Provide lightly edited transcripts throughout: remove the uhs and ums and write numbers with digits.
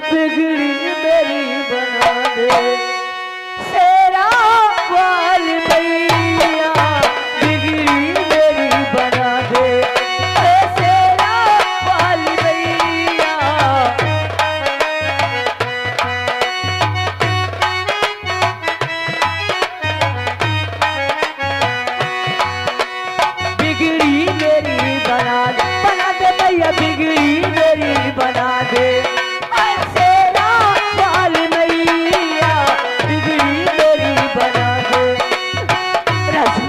बिगड़ी मेरी बना दे शेरा वाली मैया, बिगड़ी मेरी बना दे शेरा वाली मैया। बिगड़ी मेरी बना दे मैया, बिगड़ी मेरी बना दे शेरा वाली मैया, बिगड़ी मेरी बना दे। राजू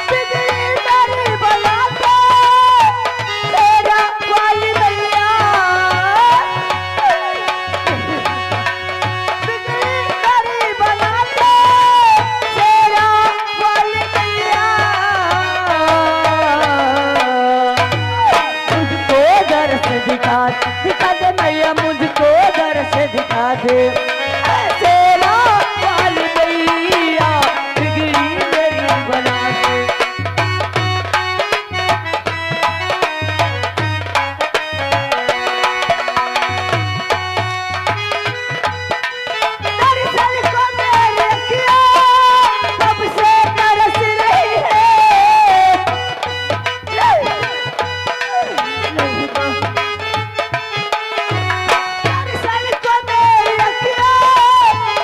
बिगड़ी मेरी बना दे शेरा वाली मैया, बिगड़ी मेरी बना दे शेरा वाली मैया। मुझको दर्श दिखा दे मैया, मुझको दर्श दिखा दे शेरा वाली मैया, बिगड़ी मेरी बना दे। दर्शन को मेरी अखियाँ कब से तरस रही है, दर्शन को मेरी अखियाँ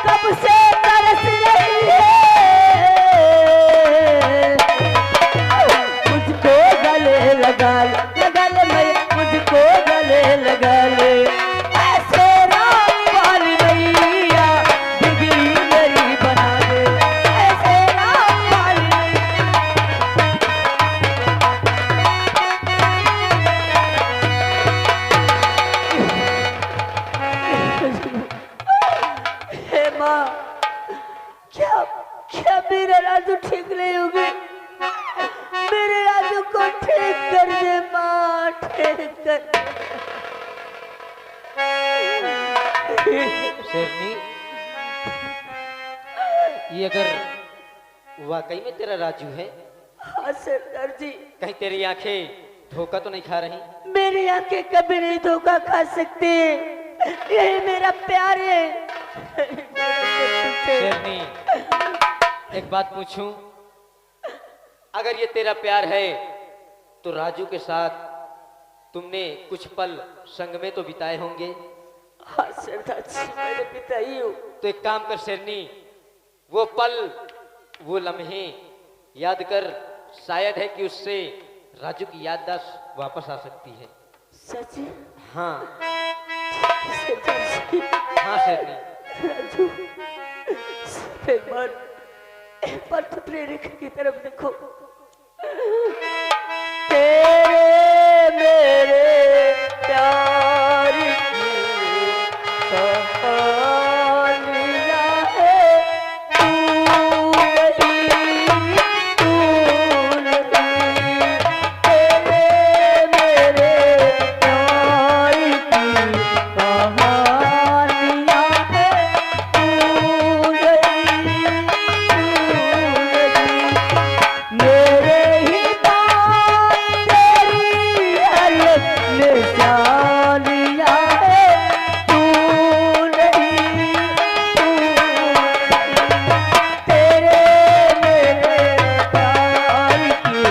कब से तरस रही है। मुझको गले लगा ले मैया, मुझको गले लगा ले शेरा वाली मैया, बिगड़ी मेरी बना दे शेरा वाली मैया। हे माँ, क्या क्या मेरा राजू ठीक नहीं होगी? मेरे राजू को ठीक कर दे माँ, ठीक कर। शेरनी, ये अगर वाकई में तेरा राजू है, हाँ सरदार जी, कहीं तेरी आंखें धोखा तो नहीं खा रही? मेरी आंखें कभी नहीं धोखा खा सकती, यही मेरा प्यार है। शेरनी, एक बात पूछूं, अगर ये तेरा प्यार है तो राजू के साथ तुमने कुछ पल संग में तो बिताए होंगे? हाँ सरदार जी, मैंने बिताई हूँ। तो एक काम कर शेरनी, वो पल वो लम्हे याद कर, शायद है कि उससे राजू की याददाश्त वापस आ सकती है। सच? हाँ सरदार जी, हाँ शेरनी, राजू सिर्फ एक बार तो अपने रेखा की तरफ देखो। तेरे मेरे प्यार की कहानियाँ है, तू नहीं, तू नहीं। तेरे मेरे प्यार की कहानियाँ है, तू नहीं, मेरे ही बात तेरी अलग निशानियाँ है, तू नहीं, तू तेरे मेरे प्यार की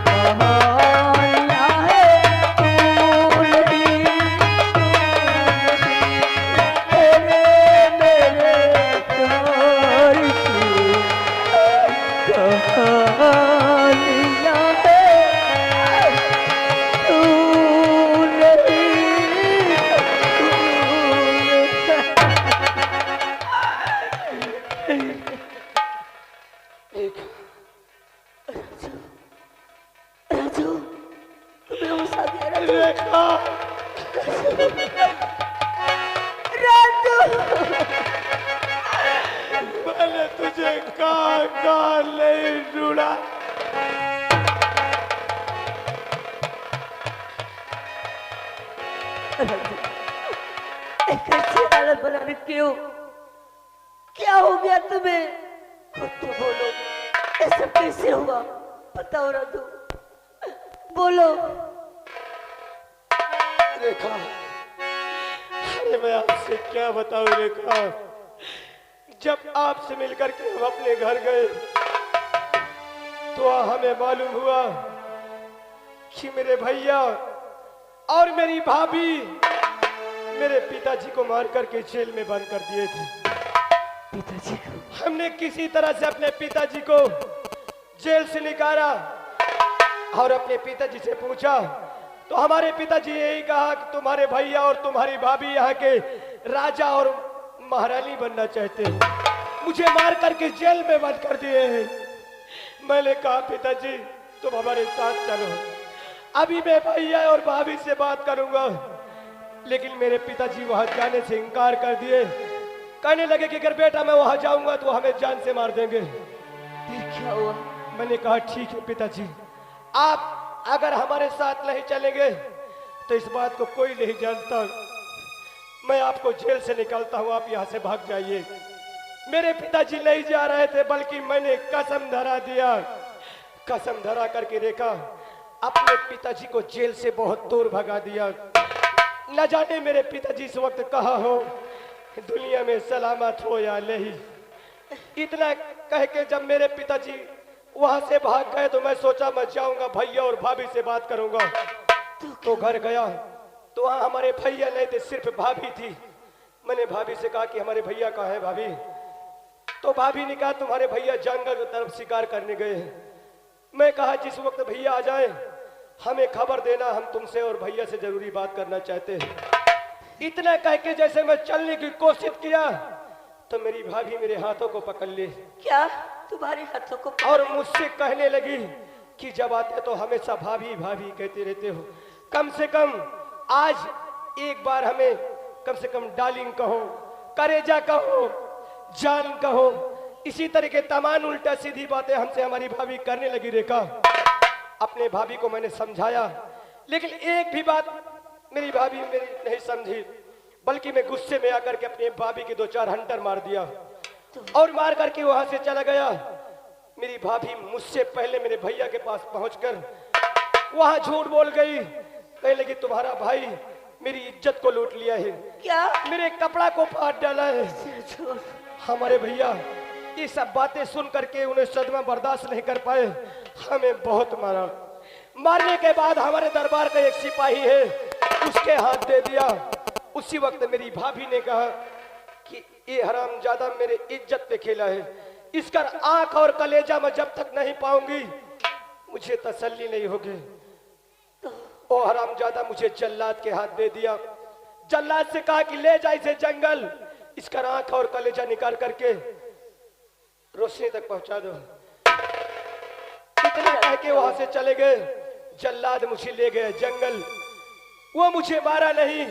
कहानियाँ है, तू नहीं, तेरे मेरे प्यार की कहानियाँ है, तू नहीं, राजू, तुम्हें होश आ गया? राजू, मैंने तुझे कहाँ नहीं ढूंढा। एक अच्छी हालत बना रखी हो, क्या हो गया तुम्हें? खुद तो बोलो, ये सब कैसे हुआ? बताओ राजू, बोलो। रेखा, अरे मैं आपसे क्या बताऊं रेखा, जब आपसे मिलकर के हम अपने घर गए तो हमें मालूम हुआ कि मेरे भैया और मेरी भाभी मेरे पिताजी को मार करके जेल में बंद कर दिए थे। पिताजी को? हमने किसी तरह से अपने पिताजी को जेल से निकाला और अपने पिताजी से पूछा तो हमारे पिताजी यही कहा कि तुम्हारे भैया और तुम्हारी भाभी यहाँ के राजा और महारानी बनना चाहते हैं, मुझे मार करके जेल में बंद कर दिए हैं। मैंने कहा पिताजी तुम हमारे साथ चलो, अभी मैं भैया और भाभी से बात करूंगा। लेकिन मेरे पिताजी वहां जाने से इनकार कर दिए, कहने लगे कि अगर बेटा मैं वहां जाऊंगा तो हमें जान से मार देंगे। फिर क्या हुआ? मैंने कहा ठीक है पिताजी, आप अगर हमारे साथ नहीं चलेंगे तो इस बात को कोई नहीं जानता, मैं आपको जेल से निकालता हूं, आप यहां से भाग जाइए। मेरे पिताजी नहीं जा रहे थे, बल्कि मैंने कसम धरा दिया, कसम धरा करके रेखा अपने पिताजी को जेल से बहुत दूर भगा दिया। न जाने मेरे पिताजी इस वक्त कहाँ हो, दुनिया में सलामत हो या नहीं। इतना कह के जब मेरे पिताजी वहां से भाग गए तो मैं सोचा मैं जाऊंगा भैया और भाभी से बात करूंगा। तो घर गया तो वहां हमारे भैया नहीं थे, सिर्फ भाभी थी। मैंने भाभी से कहा कि हमारे भैया कहाँ है भाभी? तो भाभी ने कहा तुम्हारे भैया जंगल की तरफ शिकार करने गए हैं। मैं कहा जिस वक्त भैया आ जाए हमें खबर देना, हम तुमसे और भैया से जरूरी बात करना चाहते हैं। इतना कह के जैसे मैं चलने की कोशिश किया तो मेरी भाभी मेरे हाथों को पकड़ ली। क्या तुम्हारे हाथों को? और मुझसे कहने लगी कि जब आते तो हमेशा भाभी भाभी कहते रहते हो, कम से कम आज एक बार हमें कम से कम डार्लिंग कहो, करेजा कहो, जान कहो। इसी तरह के तमाम उल्टा सीधी बातें हमसे हमारी भाभी करने लगी। रेखा अपने भाभी को मैंने समझाया, लेकिन एक भी बात मेरी भाभी मेरी नहीं समझी, बल्कि मैं गुस्से में आकर के अपने भाभी के 2-4 हंटर मार दिया और मार करके वहां से चला गया। मेरी भाभी मुझसे पहले मेरे भैया के पास पहुंचकर वहां झूठ बोल गई, कहने लगी तुम्हारा भाई मेरी इज्जत को लूट लिया है, क्या? मेरे कपड़ा को फाड़ डाला है। हमारे भैया ये सब बातें सुन करके उन्हें सदमा बर्दाश्त नहीं कर पाए, हमें बहुत मारा। मारने के बाद हमारे दरबार का एक सिपाही है उसके हाथ दे दिया। उसी वक्त मेरी भाभी ने कहा कि ये हरामजादा मेरे इज्जत पे खेला है, इसका आंख और कलेजा मैं जब तक नहीं पाऊंगी मुझे तसल्ली नहीं होगी। ओ हरामजादा मुझे जल्लाद के हाथ दे दिया। जल्लाद से कहा कि ले जा इसे जंगल, इसका आंख और कलेजा निकाल करके रोशनी तक पहुंचा दो। इतना कह के वहां से चले गए। जल्लाद मुझे ले गए जंगल, वो मुझे मारा नहीं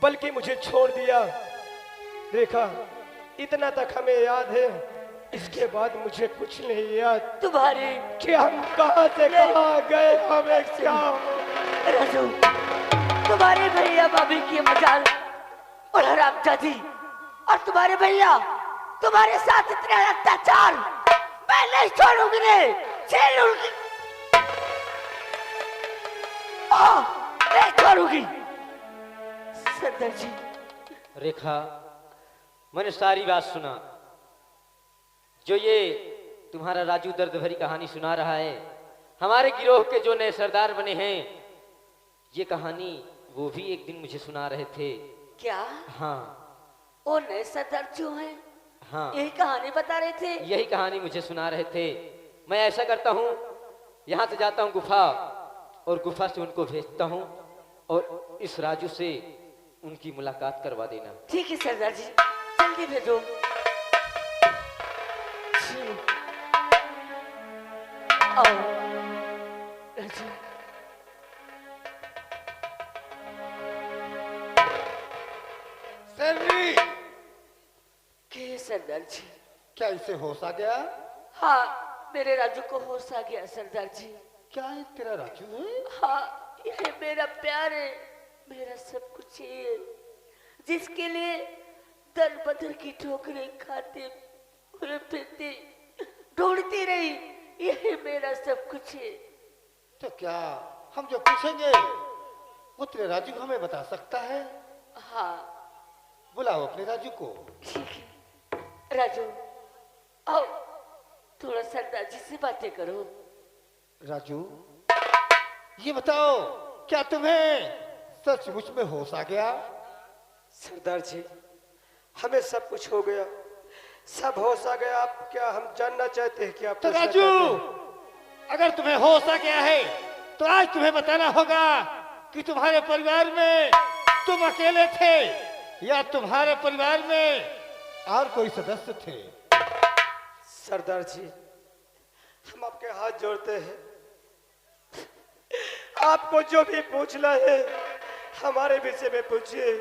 बल्कि मुझे छोड़ दिया। देखा इतना तक हमें याद है, इसके बाद मुझे कुछ नहीं याद। तुम्हारे कि हम कहां से कहां गए, हमें क्या राजू, तुम्हारे भैया भाभी की मजाल और हरामजादी और तुम्हारे भैया तुम्हारे साथ इतना अत्याचार मैं नहीं छोड़ूंगी रे, छोड़ूंगी नहीं छोड़ूंगी। सरदार जी। रेखा मैंने सारी बात सुना, जो ये तुम्हारा राजू दर्द भरी कहानी सुना रहा है, हमारे गिरोह के जो नए सरदार बने हैं, ये कहानी वो भी एक दिन मुझे सुना रहे थे। क्या? हाँ। वो नए सरदार जो हैं हाँ, यही कहानी बता रहे थे? यही कहानी मुझे सुना रहे थे। मैं ऐसा करता हूँ, यहाँ से जाता हूँ गुफा और गुफा से उनको भेजता हूँ और इस राजू से उनकी मुलाकात करवा देना। ठीक है सरदार जी, जल्दी भेजो। आओ राजू। सर के सरदार जी? क्या इसे होश आ गया? हाँ मेरे राजू को होश आ गया सरदार जी। क्या ये तेरा राजू है? हाँ ये मेरा प्यार है, मेरा सब कुछ है, जिसके लिए दर बदर की ठोकरें खाते हुए फिरती ढूंढती रही, यही मेरा सब कुछ है। तो क्या हम जो पूछेंगे वो तेरे राजू को हमें बता सकता है। हाँ बुलाओ अपने राजू को। ठीक है। राजू आओ, थोड़ा सरदार जी से बातें करो। राजू ये बताओ, क्या तुम्हें सचमुच में होश आ गया? सरदार जी, हमें सब कुछ हो गया, सब होश आ गया। आप क्या हम जानना चाहते हैं कि आप तो पूछना राजू, चाहते हैं? अगर तुम्हें होश आ गया है तो आज तुम्हें बताना होगा कि तुम्हारे परिवार में तुम अकेले थे या तुम्हारे परिवार में और कोई सदस्य थे। सरदार जी, हम आपके हाथ जोड़ते हैं, आपको जो भी पूछना है हमारे विषय में पूछिए,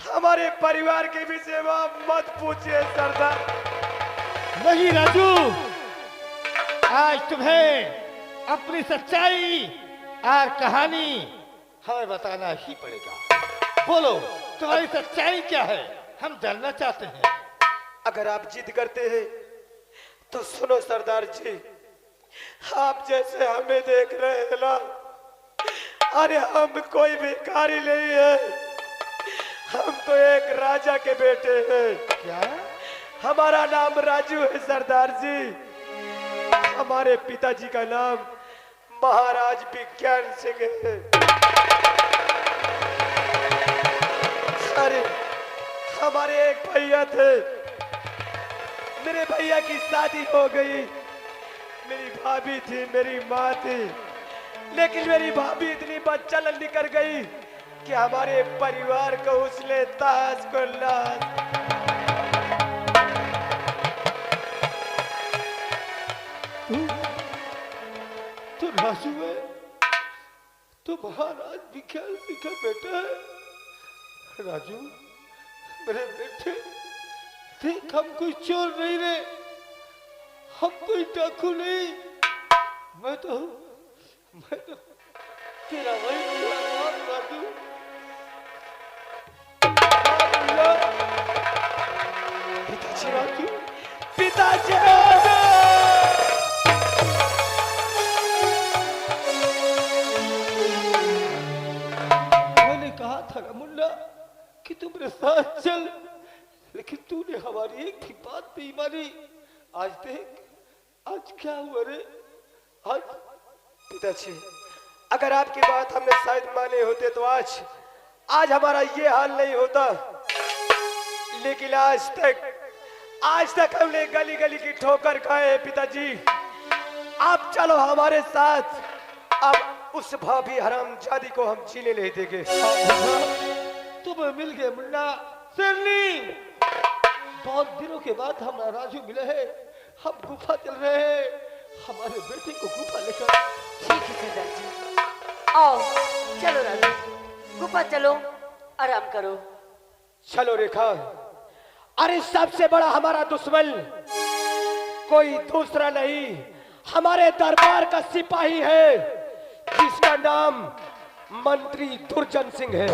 हमारे परिवार के विषय में आप मत पूछिए सरदार। नहीं राजू, आज तुम्हें अपनी सच्चाई और कहानी हमें बताना ही पड़ेगा। बोलो, तुम्हारी सच्चाई क्या है? हम जानना चाहते हैं। अगर आप जिद करते हैं तो सुनो सरदार जी, आप जैसे हमें देख रहे हैं ना, अरे हम कोई भिखारी नहीं है, हम तो एक राजा के बेटे हैं। क्या? हमारा नाम राजू है सरदार जी। हमारे पिताजी का नाम महाराज विज्ञान सिंह है। अरे हमारे एक भैया थे, मेरे भैया की शादी हो गई, मेरी भाभी थी, मेरी माँ थी, लेकिन मेरी भाभी इतनी बदचलन निकल गई कि हमारे परिवार को उसने ताज को लाज। तो राजू है तो महाराज विज्ञान सिंह का बेटा है। राजू मेरे बेटे, देख हम कोई चोर नहीं रे, हम कोई डाकू नहीं, मैं तो तेरा वही नाम राजू। पिताजी, राजू पिताजी, मैंने कहा था ना मुन्ना कि तुम मेरे साथ चल, लेकिन तूने हमारी एक भी बात नहीं मानी। आज देख, आज क्या हुआ रे? आज पिताजी, अगर आपकी बात हमने शायद माने होते तो आज हमारा ये हाल नहीं होता, लेकिन आज तक हमने गली गली की ठोकर खाए हैं। पिताजी, आप चलो हमारे साथ, अब उस भाभी हरामजादी को हम जीने नहीं देंगे। तुम्हें मिल गए मुन्ना शेरनी। बहुत दिनों के बाद हमारा राजू मिले हैं, हम गुफा चल रहे हैं, हमारे बेटे को गुफा लेकर। ठीक है सरदार जी, आओ चलो राजू, गुफा चलो, आराम करो। चलो रेखा, अरे सबसे बड़ा हमारा दुश्मन कोई दूसरा नहीं, हमारे दरबार का सिपाही है, जिसका नाम मंत्री दुर्जन सिंह है।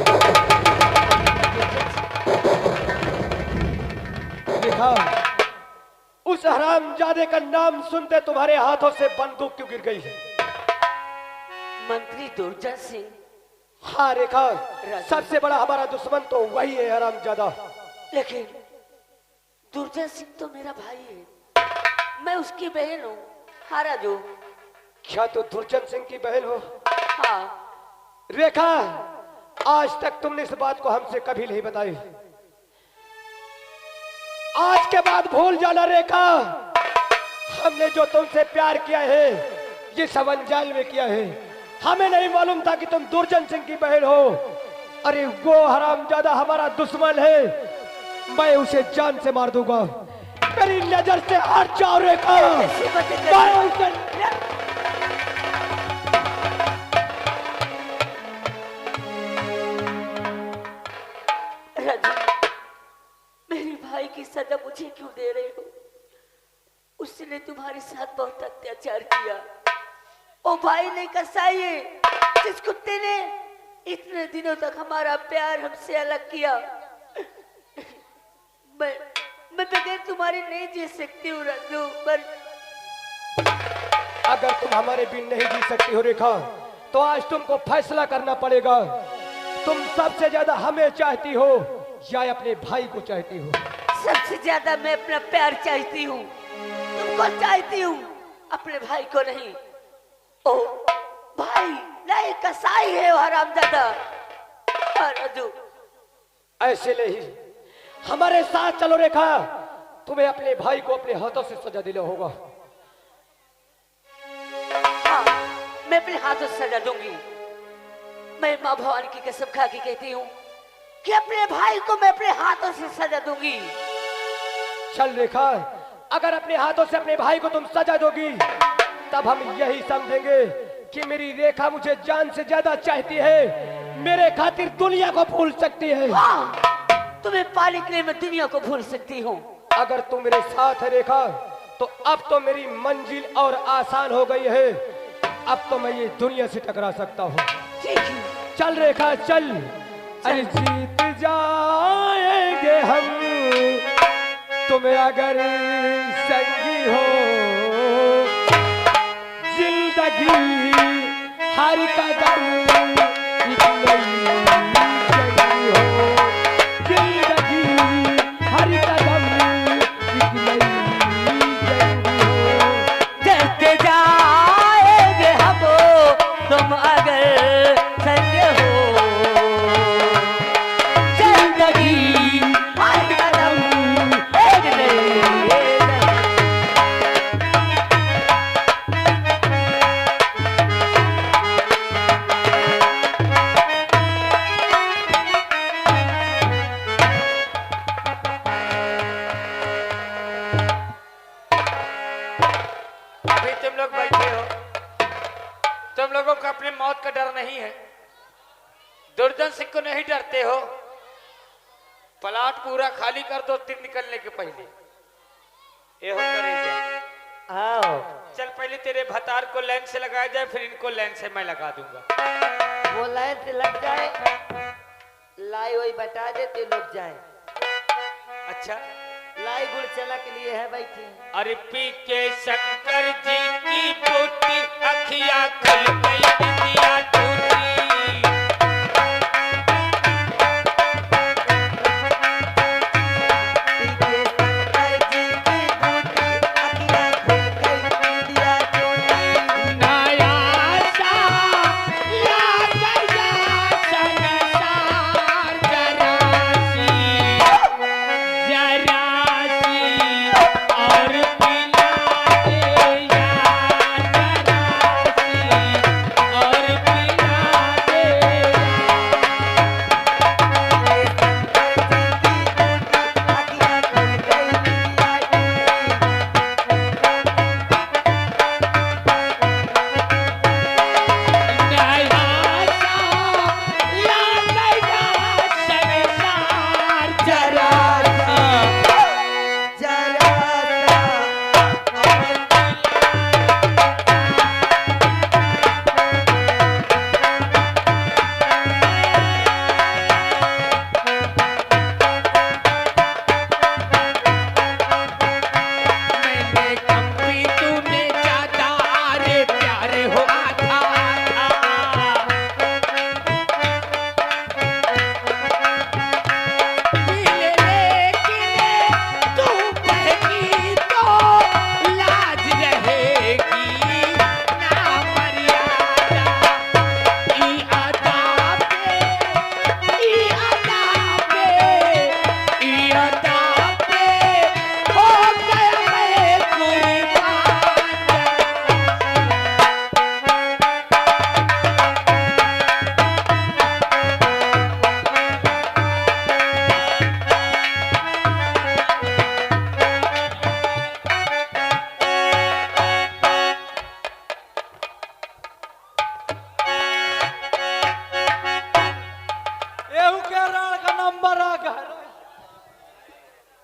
रेखा, उस हरामजादे का नाम सुनते तुम्हारे हाथों से बंदूक क्यों गिर गई है? मंत्री दुर्जन सिंह? हाँ रेखा, सबसे बड़ा हमारा दुश्मन तो वही है, हरामजादा। लेकिन दुर्जन सिंह तो मेरा भाई है, मैं उसकी बहन हूँ। हाँ राजू। क्या तो दुर्जन सिंह की बहन हो? हाँ। रेखा, आज तक तुमने इस बात को हमसे कभी नहीं बताई, आज के बाद भूल जाना रेखा। हमने जो तुमसे प्यार किया है ये सब अनजान में किया है, हमें नहीं मालूम था कि तुम दुर्जन सिंह की बहन हो। अरे वो हरामजादा हमारा दुश्मन है, मैं उसे जान से मार दूंगा। मेरी नजर से हट जाओ रेखा। मैं उसे राजू, मेरे भाई की सजा मुझे क्यों दे रहे हो? उसने तुम्हारे साथ बहुत अत्याचार किया। ओ भाई ने कसाई है, जिस कुत्ते ने इतने दिनों तक हमारा प्यार हमसे अलग किया। मैं बगैर तुम्हारे नहीं जी सकती हूँ राजू, पर अगर तुम हमारे बिन नहीं जी सकती हो रेखा, तो आज तुमको फैसला करना पड़ेगा। तुम सबसे ज्यादा हमें चाहती हो या अपने भाई को चाहती हो? सबसे ज्यादा मैं अपना प्यार चाहती हूँ, तुमको चाहती हूँ, अपने भाई को नहीं। ओ भाई नहीं, कसाई है वो हरामजादा। राजू ऐसे नहीं, हमारे साथ चलो रेखा, तुम्हें अपने भाई को अपने हाथों से सजा देना होगा। हाँ, मैं अपने हाथों से सजा दूंगी। मैं माँ भवानी की कसम खा के कहती हूँ कि अपने भाई को मैं अपने हाथों से सजा दूंगी। चल रेखा, अगर अपने हाथों से अपने भाई को तुम सजा दोगी तब हम यही समझेंगे कि मेरी रेखा मुझे जान से ज्यादा चाहती है, मेरे खातिर दुनिया को भूल सकती है। हाँ, तुम्हें पाने के लिए मैं दुनिया को भूल सकती हूँ। अगर तुम मेरे साथ है रेखा, तो अब तो मेरी मंजिल और आसान हो गई है। अब तो मैं ये दुनिया से टकरा सकता हूँ। ठीक है, चल रेखा चल। अरे जीत जाएंगे हम, तुम अगर संगी हो, जिंदगी हर कदम एक नई जंगी हो, जिंदगी हर कदम एक नई जंगी हो। चलते जाएंगे हम, तुम अगर संग हो, जिंदगी हर कदम एक नई जंगी। अभी तुम लोग बैठे हो, तुम लोगों को अपनी मौत का डर नहीं है, दुर्जन सिंह को नहीं डरते हो। प्लाट पूरा खाली कर दो दिन निकलने के पहले। ये हो करेगा। आओ, चल पहले तेरे भतार को लाइन से लगाया जाए, फिर इनको लाइन से मैं लगा दूंगा। वो लाइन से लग जाए, लाई वही बता देते लोग जाए। अच्छा, लाई गुड़ चना के लिए है बैठी। अरे पी के शंकर जी की बूटी, अखियां खुल गई दिया टूटी।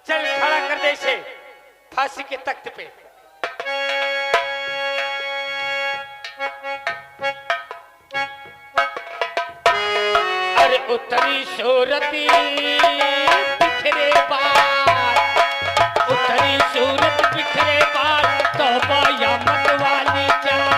चल खड़ा कर दे इसे फांसी के तख्त पे। अरे उतरी सूरती बिखरे बाल, उतरी सूरत बिखरे बाल, तौबा या मत वाली चाल।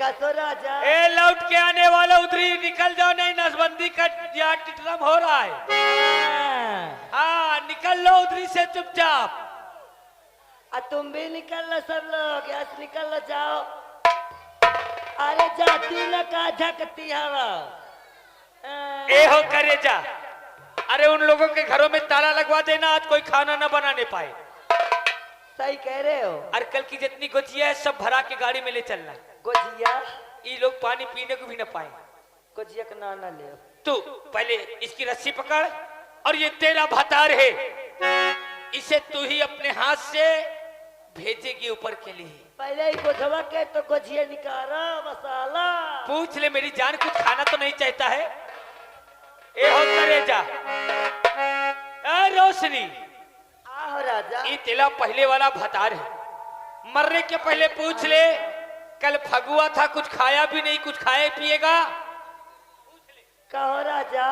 देखा तो राजा। ए लौट के आने वाला उधरी निकल जाओ, नहीं नसबंदी का यहाँ टिटरम हो रहा है। हाँ निकल लो उधरी से चुपचाप। तुम भी निकल लो, सब लोग यहाँ से निकल लो, जाओ। अरे जाती न का झकती हवा। ए हो करे जा। अरे उन लोगों के घरों में ताला लगवा देना, आज कोई खाना ना बनाने पाए। सही कह रहे हो। और कल की जितनी गुजिया है सब भरा के गाड़ी में ले चलना। गुजिया? ये लोग पानी पीने को भी ना पाए। गुजिया का नाना ले। तू पहले इसकी रस्सी पकड़, और ये तेरा भतार है, इसे तू ही अपने हाथ से भेजेगी ऊपर के लिए। पहले ही गुजवा के तो गुजिया निकाला मसाला। पूछ ले मेरी जान, कुछ खाना तो नहीं चाहता है? ए हो करे जा। रोशनी, आओ राजा। ये तेला पहले वाला भतार है, मरने के पहले पूछ ले, कल फगुआ था, कुछ खाया भी नहीं, कुछ खाए पिएगा? कहो राजा,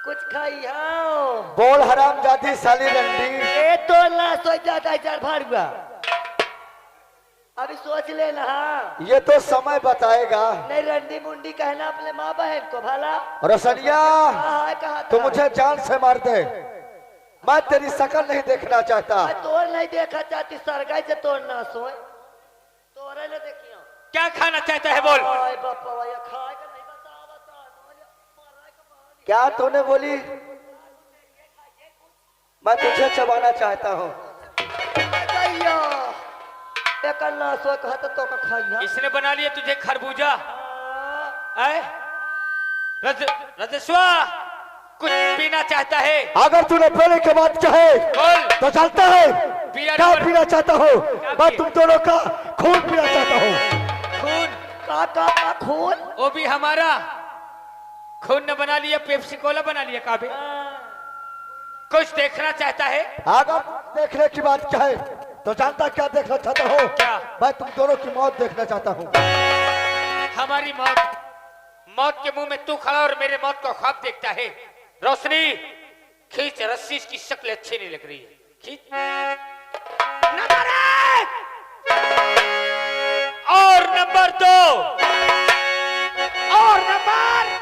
कुछ खाई हो? बोल हराम जाती साली रंडी। ए तो ना सोच जाता है चार भाड़ुआ। अभी सोच लेना। हाँ ये तो समय बताएगा। नहीं रंडी मुंडी कहना अपने माँ बहन को भला। रोशनिया, कहा तू मुझे जान से मार दे, मैं तेरी शक्ल नहीं देखना चाहता। तोड़ नहीं देखा चाहती, सरगाई से तोड़ना सोए तोड़े न देखियो। क्या खाना चाहता है बोल? बापा ये खाए का नहीं बता। क्या तूने बोली? मैं तुझे चबाना चाहता हूँ। ना सो कहा तो का खाई। इसने बना लिया तुझे खरबूजा। रजस्वा कुछ पीना चाहता है? अगर तूने पहले के बाद चाहे बोल तो चलता है। क्या नंबर- पीना चाहता हो? मैं तुम दोनों का खून पीना चाहता हूँ। खून? का खून? वो भी हमारा खून ने बना लिया, पेप्सी कोला बना लिया। काबे कुछ देखना चाहता है? अगर देखने की बात चाहे तो जानता क्या देखना चाहता हो? क्या? मैं तुम दोनों की मौत देखना चाहता हूँ। हमारी मौत? मौत के मुंह में तू खड़ा और मेरे मौत को ख्वाब देखता है। रोशनी खींच रस्सी, इसकी शक्ल अच्छी नहीं लग रही है, खींच। नंबर 1 और नंबर 2 और नंबर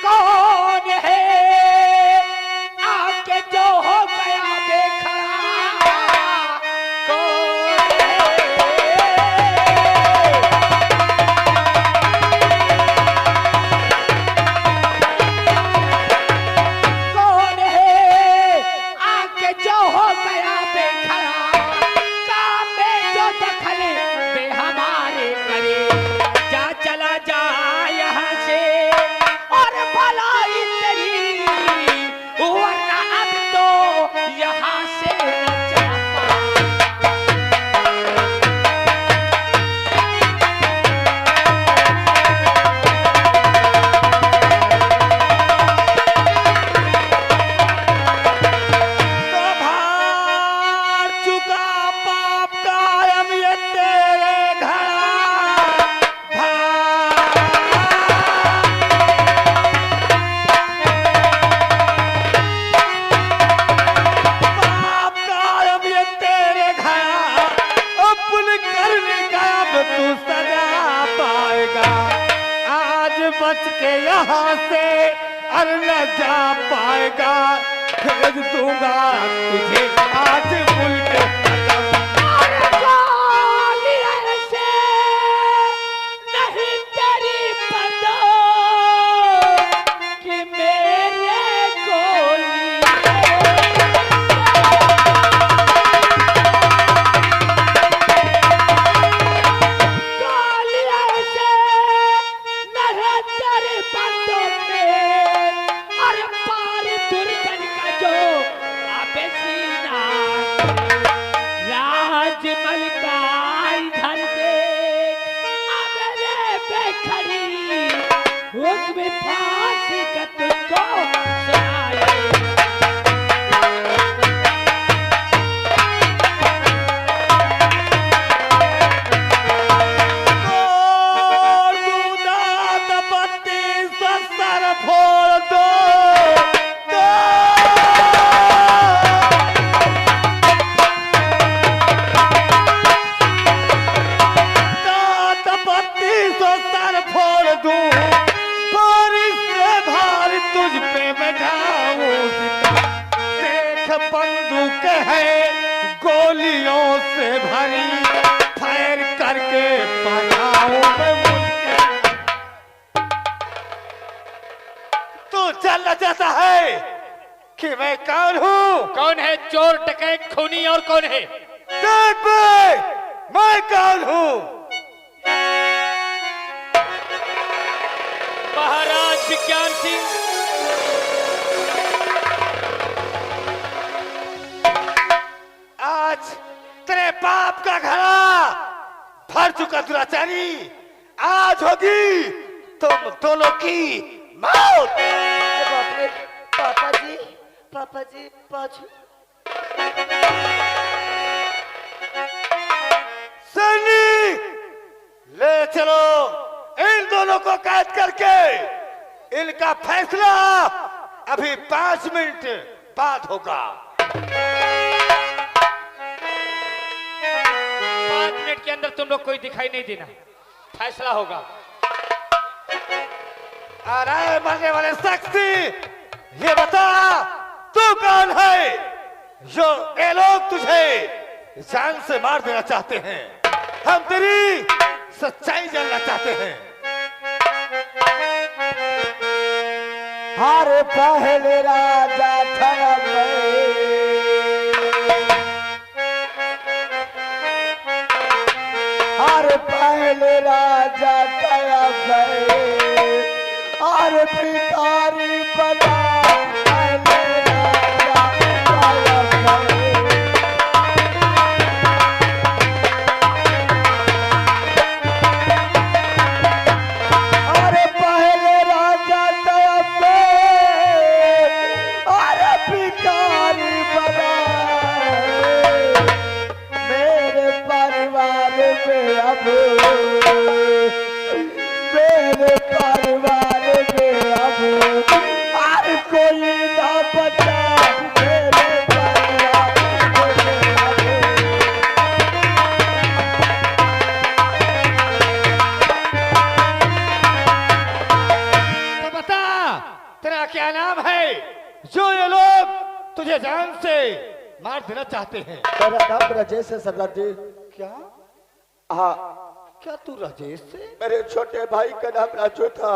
कौन है आके जो हो गया बेखड़ा? कौन है आके जो हो गया बेखड़ा? काम में जो दखल बे हमारे करे, जा चला जा यहाँ से और भलाई तेरी, वरना अब तो यहाँ से न जा तो भार चुका पाप का अब ये तेरे घड़ा। पाप का अब ये तेरे घड़ा, अपने करने का अब तू सजा पाएगा। आज बच के यहाँ से और न जा पाएगा, भेज दूंगा तुझे आज मुल्क। नहीं तेरी पता कि मेरे गोली गोलियां से नहीं तेरे पतों में, और पार दुर्गन का जो आपे सीना राजमल का इधर देख अबले पे खड़ी, हुक्म फांसी का तुझको सुनाए। और दूधा दबत्ती सर से भरी फायर करके पायाओं में मुड़के। तू जानना चाहता है कि मैं कौन हूँ? कौन है चोर डकैत खूनी और कौन है? देख बे, मैं कौन हूँ? महाराज विज्ञान सिंह। आज तेरे बाप का घड़ा भर चुका दुराचारी, आज होगी तुम दोनों की मौत। अरे बाप रे, पापा जी पाछू। सैनिक, ले चलो इन दोनों को कैद करके। इनका फैसला अभी 5 मिनट बाद होगा। 5 मिनट के अंदर तुम लोग कोई दिखाई नहीं देना, फैसला होगा। और आए मरने वाले शख्स, ये बता तू कौन है जो ये लोग तुझे जान से मार देना चाहते हैं? हम तेरी सच्चाई जानना चाहते हैं। हर पहले राजा था मैं, हर पहले राजा था मैं, हर भिखारी बना पहले राजा था मैं। अरे पहले राजा था मैं, अरे भिखारी बना मेरे परिवार में अब, मेरे परिवार में अब हर कोई ना बचा मेरे परिवार में अब। तो बता तेरा क्या नाम है जो ये लोग तुझे जान से मार देना चाहते हैं? मेरा नाम राजेश है सरदार जी। क्या हाँ, क्या तू राजेश से? मेरे छोटे भाई का नाम राजू था।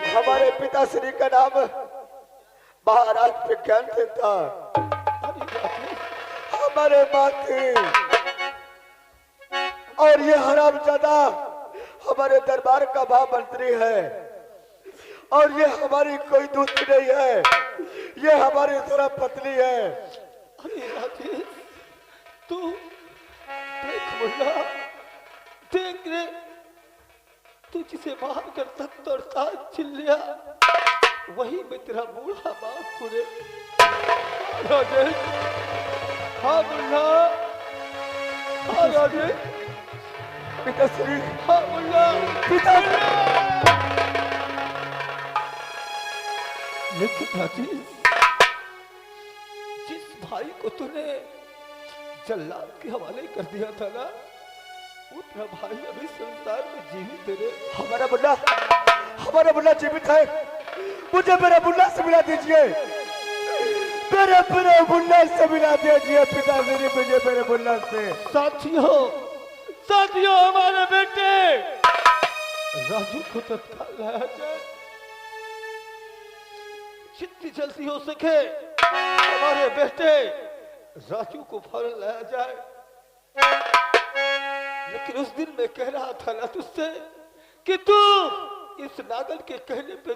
हमारे पिताश्री का नाम महाराज विज्ञान सिंह था। हमारे माँ थी, और ये हरामजादा हमारे दरबार का महामंत्री है, और ये हमारी कोई दूसरी नहीं है, ये हमारी तरह पत्नी है। अरे राजेश, तू देख मुन्ना, देख रे, तू जिसे मार कर तख्त और ताज छीन लिया, वही मैं तेरा बूढ़ा बाप हूँ रे। राजेश, हाँ मुन्ना, हाँ राजेश, पिताश्री, हाँ मुन्ना, पिताश्री। लेकिन राजेश, जिस भाई को तूने जल्लाद के हवाले कर दिया था ना, वो तेरा भाई अभी संसार में जीवित है रे। हमारा मुन्ना जीवित है। मुझे मेरा मुन्ना से मिला दीजिए, मेरे मुन्ना से मिला दीजिए पिताश्री, मुझे मेरे मुन्ना से। साथियों, हमारे बेटे राजू को तत्काल लाया जाए, जितनी जल्दी हो सके हमारे बेटे राजू को फौरन लाया जाए। लेकिन उस दिन मैं कह रहा था ना तुझसे कि तू इस नागल के कहने पे